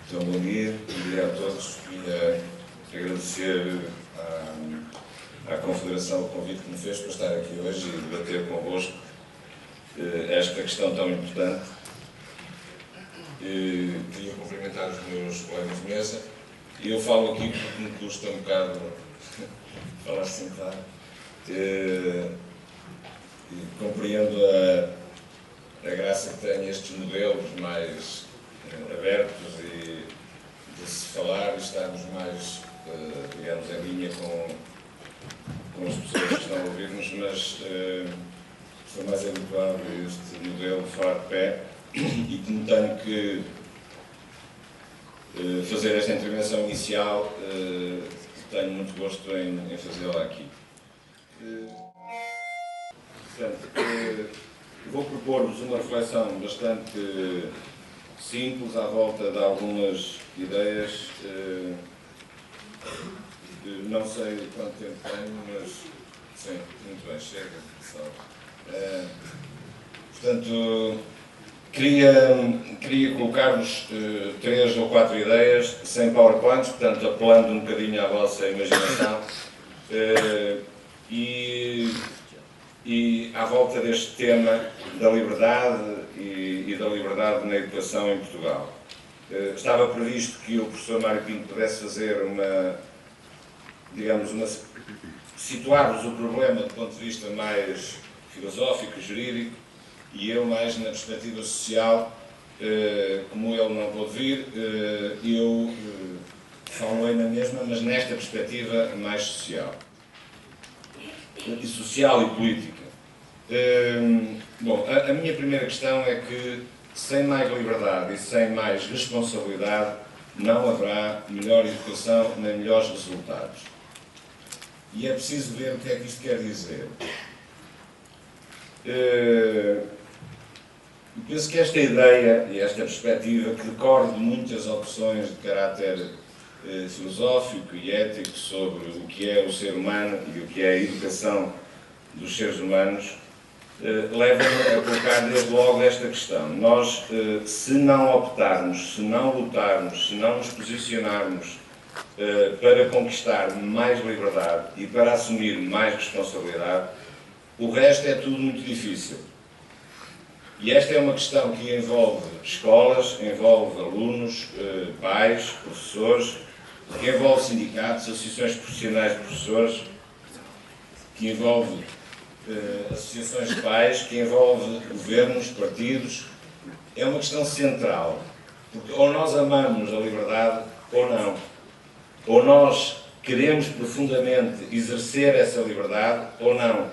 Então, bom dia a todos. Queria agradecer à Confederação o convite que me fez para estar aqui hoje e debater convosco esta questão tão importante. Queria cumprimentar os meus colegas de mesa e eu falo aqui porque me custa um bocado falar sentado. Compreendo a graça que têm estes modelos mais abertos e de se falar e estarmos mais, digamos, em linha com as pessoas que estão a ouvir-nos, mas sou mais habituado a este modelo de falar de pé e como tenho que fazer esta intervenção inicial, tenho muito gosto em fazê-la aqui. Portanto, vou propor-vos uma reflexão bastante simples à volta de algumas ideias. Não sei quanto tempo tenho, mas sim, muito bem, chega. Portanto, queria colocar-vos 3 ou 4 ideias, sem PowerPoints, portanto, apelando um bocadinho à vossa imaginação. E à volta deste tema da liberdade e da liberdade na educação em Portugal. Estava previsto que o professor Mário Pinto pudesse fazer situar-vos o problema do ponto de vista mais filosófico, jurídico, e eu mais na perspectiva social. Como ele não pôde vir, eu falei na mesma, mas nesta perspectiva mais social. Social e política. Bom, a minha primeira questão é que sem mais liberdade e sem mais responsabilidade não haverá melhor educação nem melhores resultados. E é preciso ver o que é que isto quer dizer. Penso que esta ideia e esta perspectiva, que decorre de muitas opções de caráter filosófico e ético sobre o que é o ser humano e o que é a educação dos seres humanos, leva-me a colocar desde logo esta questão. Nós, se não optarmos, se não lutarmos, se não nos posicionarmos para conquistar mais liberdade e para assumir mais responsabilidade, o resto é tudo muito difícil. E esta é uma questão que envolve escolas, envolve alunos, pais, professores, que envolve sindicatos, associações profissionais de professores, que envolve associações de pais, que envolve governos, partidos. É uma questão central, porque ou nós amamos a liberdade ou não. Ou nós queremos profundamente exercer essa liberdade ou não.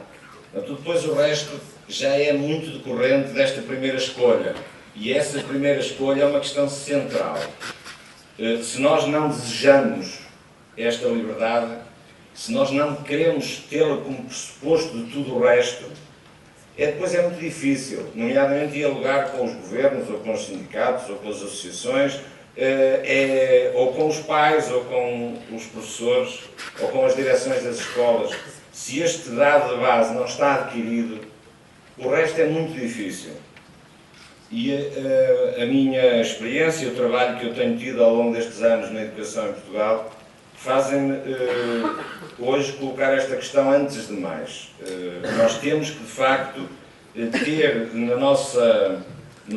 Portanto, depois o resto já é muito decorrente desta primeira escolha. E essa primeira escolha é uma questão central. Se nós não desejamos esta liberdade, se nós não queremos tê-la como pressuposto de tudo o resto, depois é muito difícil, nomeadamente dialogar com os governos, ou com os sindicatos, ou com as associações, ou com os pais, ou com os professores, ou com as direções das escolas. Se este dado de base não está adquirido, o resto é muito difícil. E a minha experiência, o trabalho que eu tenho tido ao longo destes anos na educação em Portugal, fazem-me hoje colocar esta questão antes de mais. Nós temos que, de facto, ter no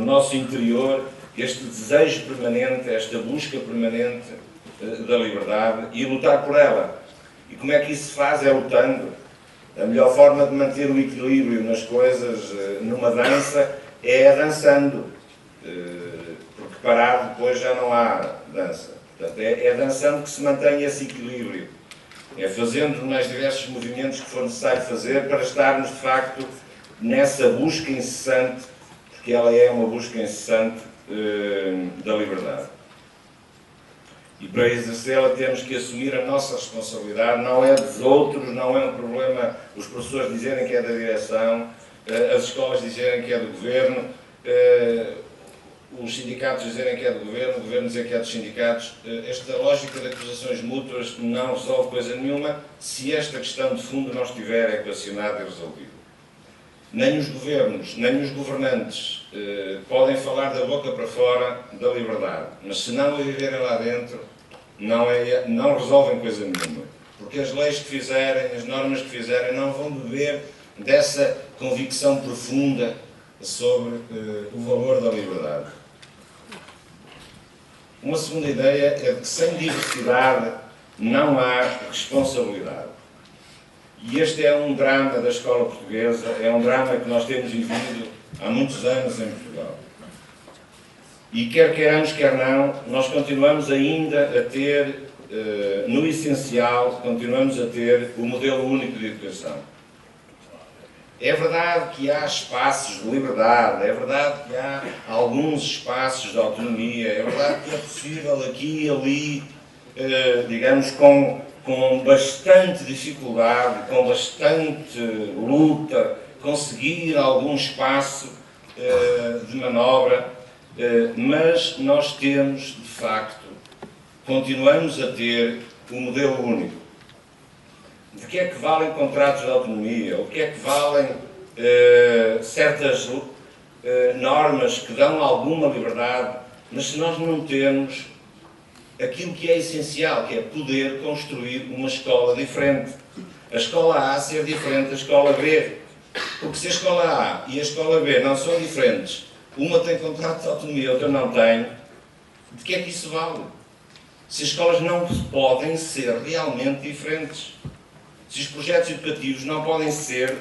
nosso interior este desejo permanente, esta busca permanente da liberdade e lutar por ela. E como é que isso se faz? É lutando. A melhor forma de manter o equilíbrio nas coisas, numa dança, é dançando. Porque parado depois já não há dança. Portanto, é dançando que se mantém esse equilíbrio. É fazendo os mais diversos movimentos que for necessário fazer para estarmos, de facto, nessa busca incessante, porque ela é uma busca incessante da liberdade. E para exercê-la temos que assumir a nossa responsabilidade, não é dos outros, não é um problema os professores dizerem que é da direção, as escolas dizerem que é do governo, os sindicatos dizerem que é do governo, o governo dizer que é dos sindicatos. Esta lógica de acusações mútuas não resolve coisa nenhuma se esta questão de fundo não estiver equacionada e resolvida. Nem os governos, nem os governantes podem falar da boca para fora da liberdade, mas se não a viverem lá dentro, não resolvem coisa nenhuma. Porque as leis que fizerem, as normas que fizerem, não vão beber dessa convicção profunda sobre o valor da liberdade. Uma segunda ideia é de que sem diversidade não há responsabilidade. E este é um drama da escola portuguesa, é um drama que nós temos vivido há muitos anos em Portugal. E quer queiramos, quer não, nós continuamos ainda a ter, no essencial, continuamos a ter o modelo único de educação. É verdade que há espaços de liberdade, é verdade que há alguns espaços de autonomia, é verdade que é possível aqui e ali, digamos, com bastante dificuldade, com bastante luta, conseguir algum espaço de manobra, mas nós temos, de facto, continuamos a ter o modelo único. De que é que valem contratos de autonomia? O que é que valem certas normas que dão alguma liberdade, mas se nós não temos aquilo que é essencial, que é poder construir uma escola diferente. A escola A ser diferente da escola B. Porque se a escola A e a escola B não são diferentes, uma tem contrato de autonomia, a outra não tem, de que é que isso vale? Se as escolas não podem ser realmente diferentes. Se os projetos educativos não podem ser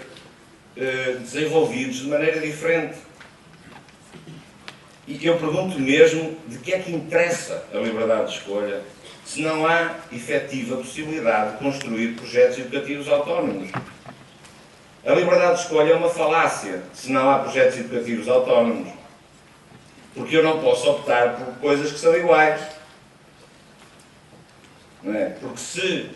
desenvolvidos de maneira diferente. E eu pergunto mesmo de que é que interessa a liberdade de escolha se não há efetiva possibilidade de construir projetos educativos autónomos. A liberdade de escolha é uma falácia se não há projetos educativos autónomos. Porque eu não posso optar por coisas que são iguais. Não é? Porque se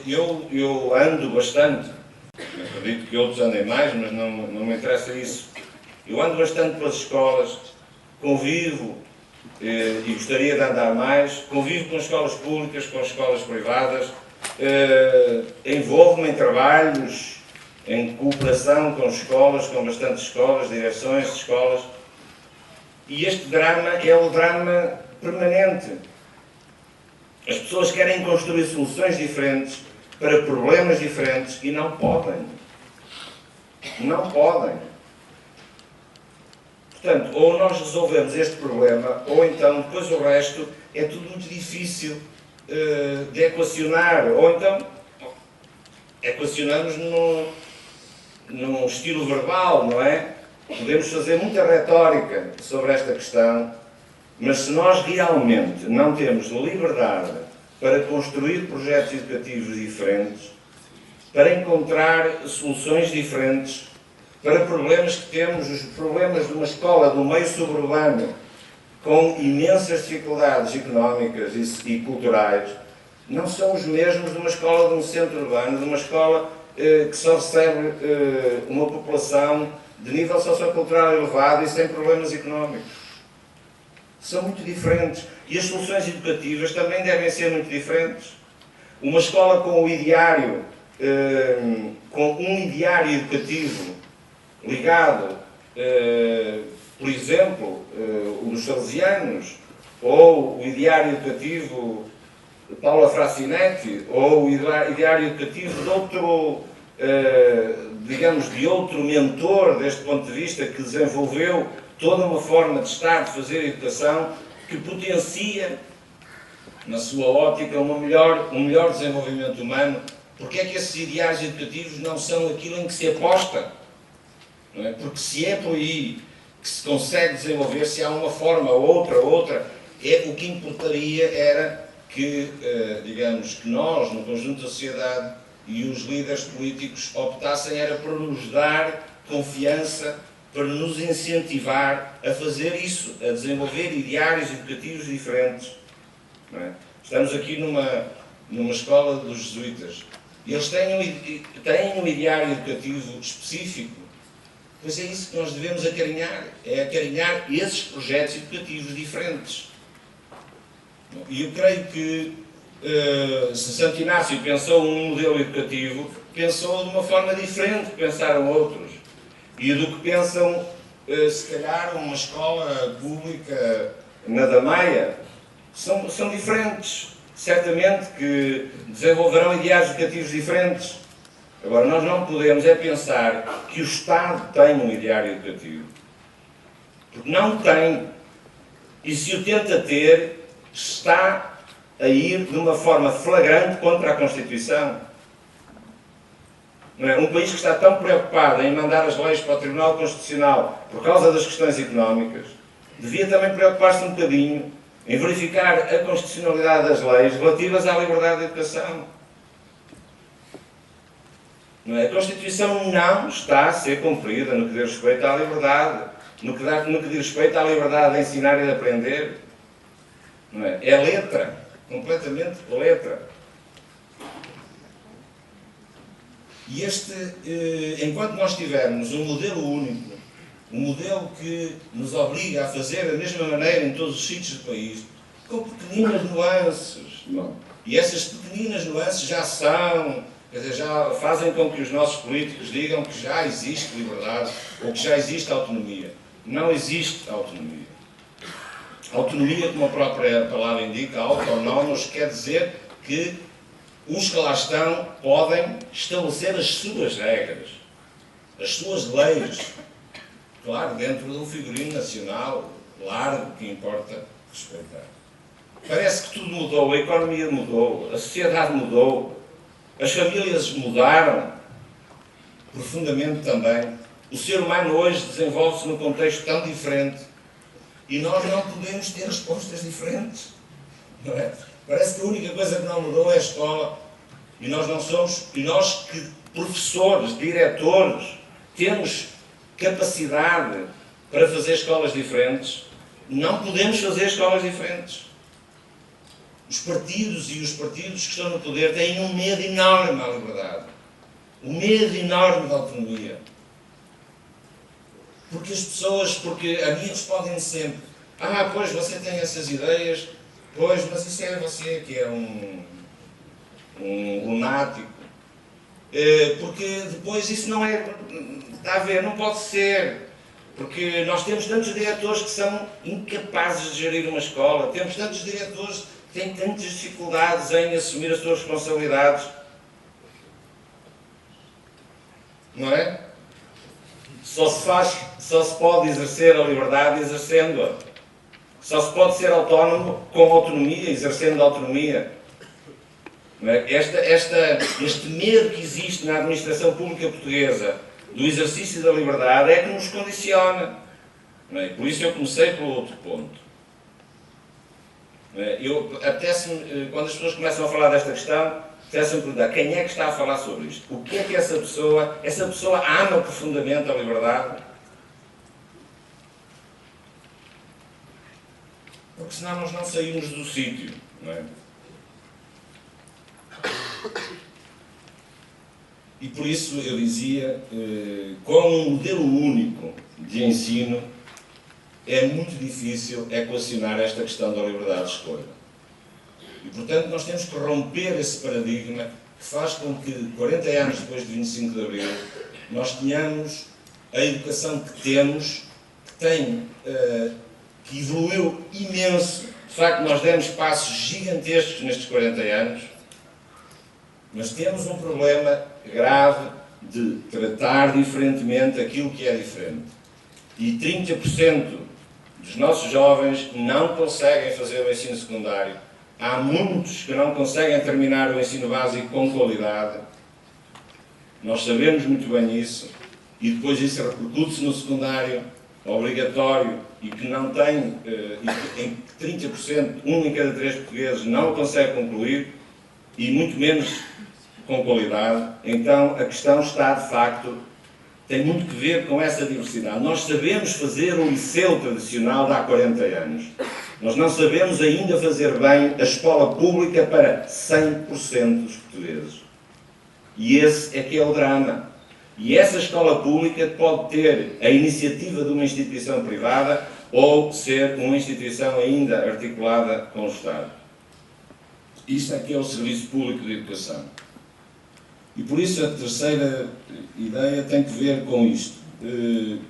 eu ando bastante, acredito que outros andem mais, mas não me interessa isso. Eu ando bastante pelas escolas, convivo e gostaria de andar mais, convivo com escolas públicas, com escolas privadas, envolvo-me em trabalhos, em cooperação com escolas, com bastantes escolas, direções de escolas, e este drama é o drama permanente. As pessoas querem construir soluções diferentes para problemas diferentes e não podem. Não podem. Portanto, ou nós resolvemos este problema, ou então depois o resto é tudo muito difícil de equacionar. Ou então equacionamos num estilo verbal, não é? Podemos fazer muita retórica sobre esta questão, mas se nós realmente não temos liberdade para construir projetos educativos diferentes, para encontrar soluções diferentes para problemas que temos, os problemas de uma escola do meio suburbano com imensas dificuldades económicas e culturais, não são os mesmos de uma escola de um centro urbano, de uma escola que só recebe uma população de nível sociocultural elevado e sem problemas económicos. São muito diferentes. E as soluções educativas também devem ser muito diferentes. Uma escola com o ideário, com um ideário educativo ligado, por exemplo, o dos salesianos, ou o ideário educativo de Paula Frassinetti, ou o ideário educativo de outro, digamos, de outro mentor, deste ponto de vista, que desenvolveu toda uma forma de estar, de fazer educação, que potencia, na sua ótica, um melhor desenvolvimento humano. Porque é que esses ideais educativos não são aquilo em que se aposta? Não é? Porque se é por aí que se consegue desenvolver, se há uma forma ou outra, o que importaria era que, digamos, que nós, no conjunto da sociedade, e os líderes políticos optassem era por nos dar confiança, para nos incentivar a fazer isso, a desenvolver ideários educativos diferentes. Não é? Estamos aqui numa escola dos jesuítas. Eles têm um ideário educativo específico. Pois é isso que nós devemos acarinhar. É acarinhar esses projetos educativos diferentes. E eu creio que se Santo Inácio pensou um modelo educativo, pensou de uma forma diferente que pensaram outros. e do que pensam, se calhar, uma escola pública na Damaia. São diferentes. Certamente que desenvolverão ideais educativos diferentes. Agora, nós não podemos pensar que o Estado tem um ideário educativo. Porque não tem. E se o tenta ter, está a ir de uma forma flagrante contra a Constituição. Não é? Um país que está tão preocupado em mandar as leis para o Tribunal Constitucional por causa das questões económicas, devia também preocupar-se um bocadinho em verificar a constitucionalidade das leis relativas à liberdade de educação. Não é? A Constituição não está a ser cumprida no que diz respeito à liberdade, no que diz respeito à liberdade de ensinar e de aprender. Não é? É letra, completamente letra. E enquanto nós tivermos um modelo único, um modelo que nos obriga a fazer da mesma maneira em todos os sítios do país, com pequeninas nuances, e essas pequeninas nuances já já fazem com que os nossos políticos digam que já existe liberdade ou que já existe autonomia. Não existe autonomia. Autonomia, como a própria palavra indica, autónomos, quer dizer que os que lá estão podem estabelecer as suas regras, as suas leis, claro, dentro de um figurino nacional largo que importa respeitar. Parece que tudo mudou, a economia mudou, a sociedade mudou, as famílias mudaram profundamente também. O ser humano hoje desenvolve-se num contexto tão diferente e nós não podemos ter respostas diferentes, não é? Parece que a única coisa que não mudou é a escola e nós que professores, diretores, temos capacidade para fazer escolas diferentes, não podemos fazer escolas diferentes. Os partidos que estão no poder têm um medo enorme à liberdade, um medo enorme da autonomia. Porque a mim respondem sempre, pois você tem essas ideias, pois, mas isso é você que é um lunático. Porque depois isso não é, está a ver, não pode ser. Porque nós temos tantos diretores que são incapazes de gerir uma escola, temos tantos diretores que têm tantas dificuldades em assumir as suas responsabilidades. Não é? Só se pode exercer a liberdade exercendo-a. Só se pode ser autónomo com autonomia, exercendo a autonomia. Não é? Este medo que existe na administração pública portuguesa do exercício da liberdade é que nos condiciona. Não é? Por isso eu comecei pelo outro ponto. Não é? Apetece-me, quando as pessoas começam a falar desta questão, apetece-me perguntar quem é que está a falar sobre isto? O que é que essa pessoa ama profundamente a liberdade? Porque senão nós não saímos do sítio, não é? E por isso eu dizia, com um modelo único de ensino, é muito difícil equacionar esta questão da liberdade de escolha. E, portanto, nós temos que romper esse paradigma que faz com que, 40 anos depois de 25 de Abril, nós tenhamos a educação que temos, que evoluiu imenso. De facto, nós demos passos gigantescos nestes 40 anos, mas temos um problema grave de tratar diferentemente aquilo que é diferente. E 30% dos nossos jovens não conseguem fazer o ensino secundário. Há muitos que não conseguem terminar o ensino básico com qualidade. Nós sabemos muito bem isso. E depois isso repercute-se no secundário obrigatório e que não tem, em que 30%, 1 em cada 3 portugueses não consegue concluir e muito menos com qualidade. Então a questão está, de facto, tem muito que ver com essa diversidade. Nós sabemos fazer o liceu tradicional de há 40 anos. Nós não sabemos ainda fazer bem a escola pública para 100% dos portugueses. E esse é que é o drama. E essa escola pública pode ter a iniciativa de uma instituição privada ou ser uma instituição ainda articulada com o Estado. Isto é que é o Serviço Público de Educação. E por isso a terceira ideia tem que ver com isto.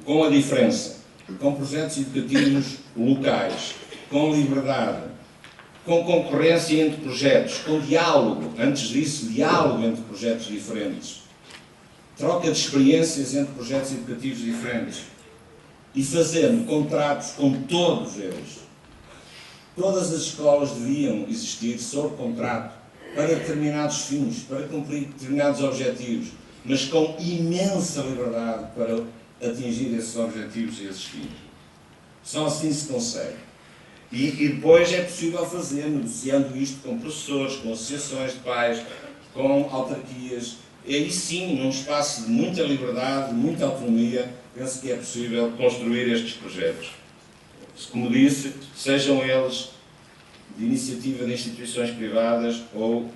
com a diferença, com projetos educativos locais, com liberdade, com concorrência entre projetos, com diálogo, antes disso, diálogo entre projetos diferentes, troca de experiências entre projetos educativos diferentes e fazendo contratos com todos eles. Todas as escolas deviam existir sob contrato para determinados fins, para cumprir determinados objetivos, mas com imensa liberdade para atingir esses objetivos e esses fins. Só assim se consegue. E depois é possível fazer, negociando isto com professores, com associações de pais, com autarquias. E aí sim, num espaço de muita liberdade, de muita autonomia, penso que é possível construir estes projetos. Como disse, sejam eles de iniciativa de instituições privadas ou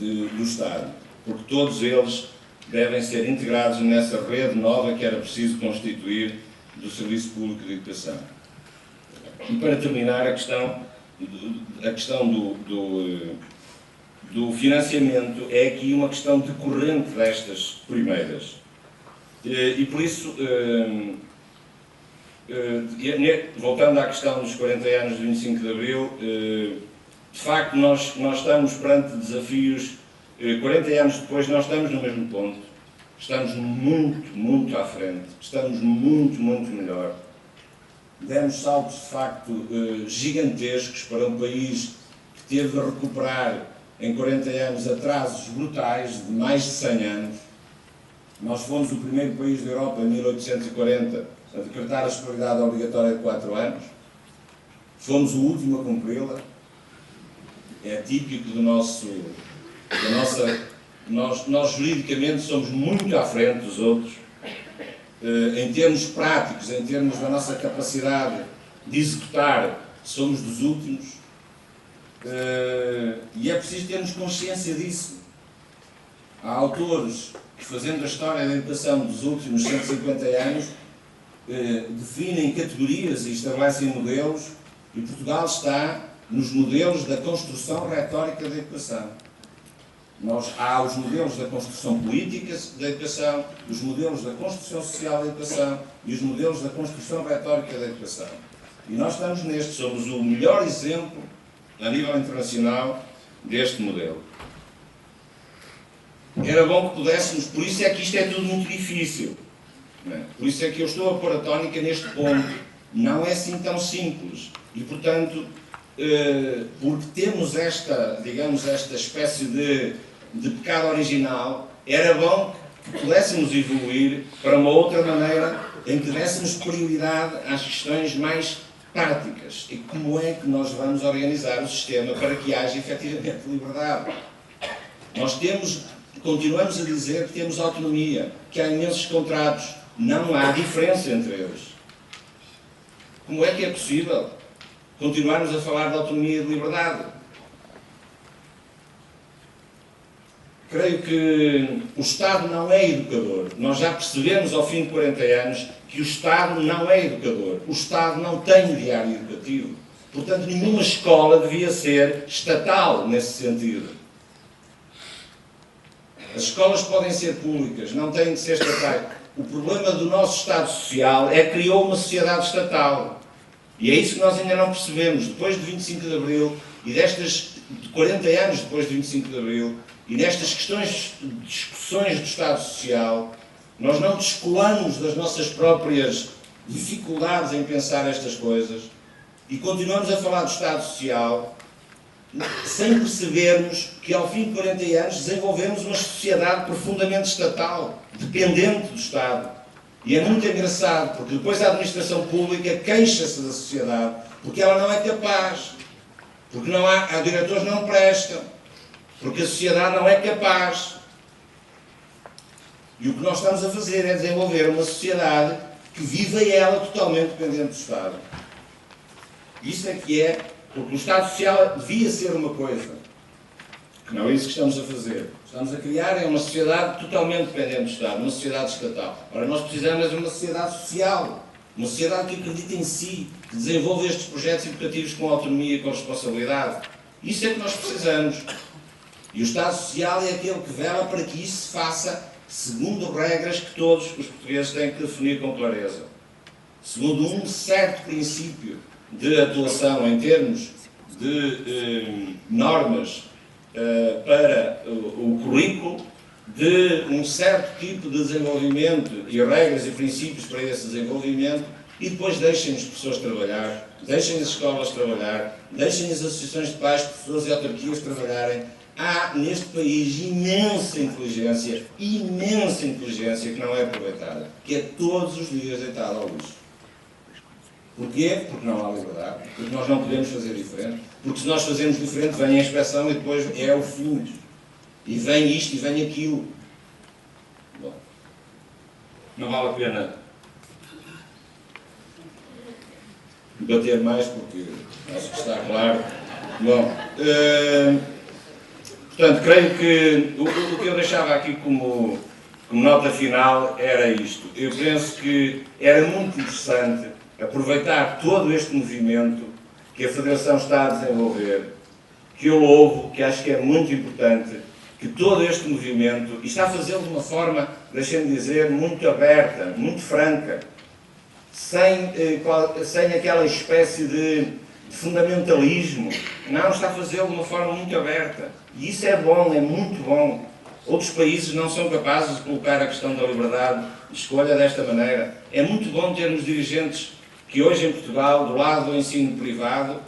do Estado, porque todos eles devem ser integrados nessa rede nova que era preciso constituir do Serviço Público de Educação. E para terminar, a questão do financiamento é aqui uma questão decorrente destas primeiras. E por isso, voltando à questão dos 40 anos de 25 de Abril, de facto nós estamos perante desafios. 40 anos depois nós estamos no mesmo ponto, estamos muito à frente, estamos muito melhor. Demos saltos de facto gigantescos para um país que teve a recuperar em 40 anos atrasos brutais de mais de 100 anos. Nós fomos o primeiro país da Europa em 1840 a decretar a escolaridade obrigatória de 4 anos. Fomos o último a cumpri-la. É típico do nosso... Nós juridicamente somos muito à frente dos outros, em termos práticos, em termos da nossa capacidade de executar, somos dos últimos, e é preciso termos consciência disso. Há autores que, fazendo a história da educação dos últimos 150 anos, definem categorias e estabelecem modelos, e Portugal está nos modelos da construção retórica da educação. Há os modelos da construção política da educação, os modelos da construção social da educação e os modelos da construção retórica da educação. E nós estamos neste, somos o melhor exemplo a nível internacional deste modelo. Era bom que pudéssemos, por isso é que isto é tudo muito difícil. Não é? Por isso é que eu estou a pôr a tónica neste ponto. Não é assim tão simples. E, portanto, porque temos esta, digamos, esta espécie de pecado original, era bom que pudéssemos evoluir para uma outra maneira em que dessemos prioridade às questões mais práticas. E como é que nós vamos organizar o sistema para que haja efetivamente liberdade? Nós continuamos a dizer que temos autonomia, que há imensos contratos, não há diferença entre eles. Como é que é possível continuarmos a falar de autonomia e de liberdade? Creio que o Estado não é educador. Nós já percebemos ao fim de 40 anos que o Estado não é educador. O Estado não tem diário educativo. Portanto, nenhuma escola devia ser estatal nesse sentido. As escolas podem ser públicas, não têm de ser estatais. O problema do nosso Estado Social é que criou uma sociedade estatal. E é isso que nós ainda não percebemos. Depois de 25 de Abril e de 40 anos depois de 25 de Abril e nestas discussões do Estado Social, nós não descolamos das nossas próprias dificuldades em pensar estas coisas e continuamos a falar do Estado Social sem percebermos que ao fim de 40 anos desenvolvemos uma sociedade profundamente estatal, dependente do Estado. E é muito engraçado, porque depois a administração pública queixa-se da sociedade, porque ela não é capaz, porque há diretores que não prestam, porque a sociedade não é capaz. E o que nós estamos a fazer é desenvolver uma sociedade que viva ela totalmente dependente do Estado. Isso é que é, porque o Estado Social devia ser uma coisa, que não é isso que estamos a fazer. Estamos a criar uma sociedade totalmente dependente do Estado, uma sociedade estatal. Ora, nós precisamos de uma sociedade social, uma sociedade que acredita em si, que desenvolva estes projetos educativos com autonomia e com responsabilidade. Isso é que nós precisamos. E o Estado Social é aquele que vela para que isso se faça segundo regras que todos os portugueses têm que definir com clareza, segundo um certo princípio de atuação em termos de normas para o currículo, de um certo tipo de desenvolvimento e regras e princípios para esse desenvolvimento, e depois deixem as pessoas trabalhar, deixem as escolas trabalhar, deixem as associações de pais, professores e autarquias trabalharem. Há neste país imensa inteligência que não é aproveitada, que é todos os dias deitada ao lixo. Porquê? Porque não há liberdade, porque nós não podemos fazer diferente, porque se nós fazemos diferente vem a inspeção e depois é o fim. E vem isto e vem aquilo. Bom, não vale a pena debater mais porque acho que está claro. Bom, portanto, creio que o que eu deixava aqui como nota final era isto. Eu penso que era muito interessante aproveitar todo este movimento que a Federação está a desenvolver, que eu louvo, que acho que é muito importante, que todo este movimento, e está a fazê-lo de uma forma, deixem-me dizer, muito aberta, muito franca, sem aquela espécie de fundamentalismo. Não, está a fazê-lo de uma forma muito aberta. E isso é bom, é muito bom. Outros países não são capazes de colocar a questão da liberdade de escolha desta maneira. É muito bom termos dirigentes que hoje em Portugal, do lado do ensino privado,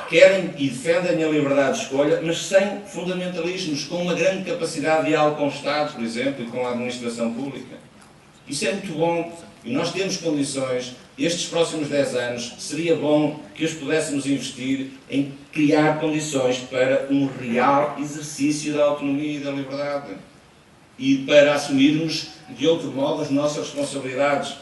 querem e defendem a liberdade de escolha, mas sem fundamentalismos, com uma grande capacidade de diálogo com o Estado, por exemplo, e com a administração pública. Isso é muito bom e nós temos condições. Estes próximos 10 anos seria bom que os pudéssemos investir em criar condições para um real exercício da autonomia e da liberdade e para assumirmos de outro modo as nossas responsabilidades.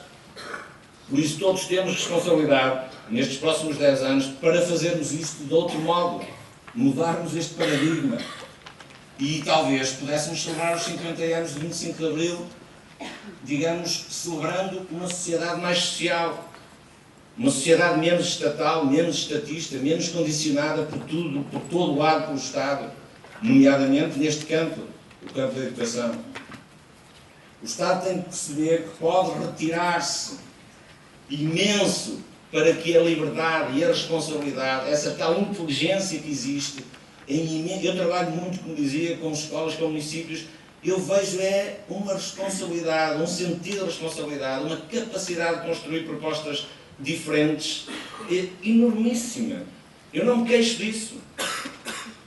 Por isso todos temos responsabilidade nestes próximos 10 anos para fazermos isto de outro modo, mudarmos este paradigma e talvez pudéssemos celebrar os 50 anos de 25 de Abril, digamos, celebrando uma sociedade mais social, uma sociedade menos estatal, menos estatista, menos condicionada por tudo, por todo lado pelo Estado, nomeadamente neste campo, o campo da educação. O Estado tem que perceber que pode retirar-se imenso para que a liberdade e a responsabilidade, essa tal inteligência que existe, eu trabalho muito, como dizia, com escolas, com municípios, eu vejo uma responsabilidade, um sentido de responsabilidade, uma capacidade de construir propostas diferentes, enormíssima. Eu não me queixo disso,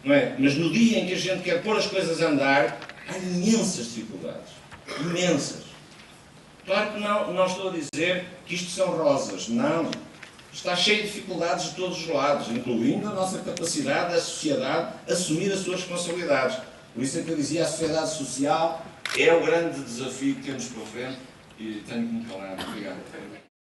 não é? Mas no dia em que a gente quer pôr as coisas a andar, há imensas dificuldades, imensas. Claro que não estou a dizer que isto são rosas, não. Está cheio de dificuldades de todos os lados, incluindo a nossa capacidade da sociedade assumir as suas responsabilidades. Por isso é que eu dizia, a sociedade social é o grande desafio que temos pela frente e tenho que me calar. Obrigado.